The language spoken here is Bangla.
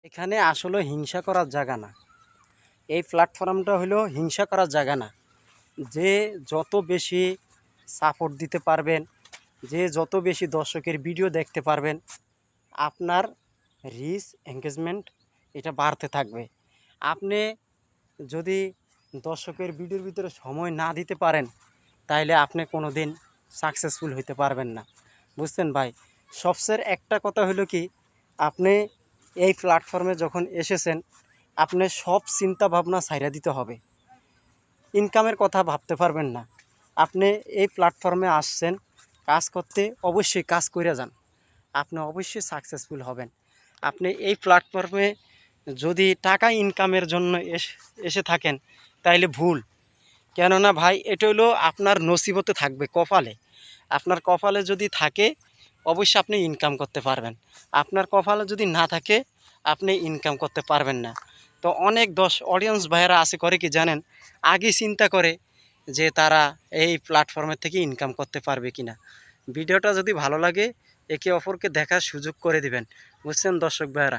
এখানে আসলে হিংসা করার জায়গা না। এই প্ল্যাটফর্মটা হলো হিংসা করার জায়গা না। যে যত বেশি সাপোর্ট দিতে পারবেন, যে যত বেশি দর্শকের ভিডিও দেখতে পারবেন, আপনার রিচ এঙ্গেজমেন্ট এটা বাড়তে থাকবে। আপনি যদি দর্শকের ভিডিওর ভিতরে সময় না দিতে পারেন, তাইলে আপনি কোনো দিন সাকসেসফুল হইতে পারবেন না। বুঝছেন ভাই? সবচেয়ে একটা কথা হলো কি, আপনি এই প্ল্যাটফর্মে যখন এসেছেন, আপনি সব চিন্তা ভাবনা ছাইড়া দিতে হবে। ইনকামের কথা ভাবতে পারবেন না। আপনি এই প্ল্যাটফর্মে আসছেন কাজ করতে, অবশ্যই কাজ কইরা যান। আপনি অবশ্যই সাকসেসফুল হবেন। আপনি এই প্ল্যাটফর্মে যদি টাকা ইনকামের জন্য এসে থাকেন, তাইলে ভুল। কেননা ভাই, এটা হলো আপনার নসিবতে থাকবে, কপালে। আপনার কপালে যদি থাকে, অবশ্যই আপনি ইনকাম করতে পারবেন। আপনার কপালে যদি না থাকে, আপনি ইনকাম করতে পারবেন না। তো অনেক অডিয়েন্স ভাইয়েরা আছে করে কি জানেন, আগে চিন্তা করে যে তারা এই প্ল্যাটফর্মের থেকে ইনকাম করতে পারবে কিনা। ভিডিওটা যদি ভালো লাগে, একে অপরকে দেখার সুযোগ করে দিবেন। বুঝছেন দর্শক ভাইয়েরা?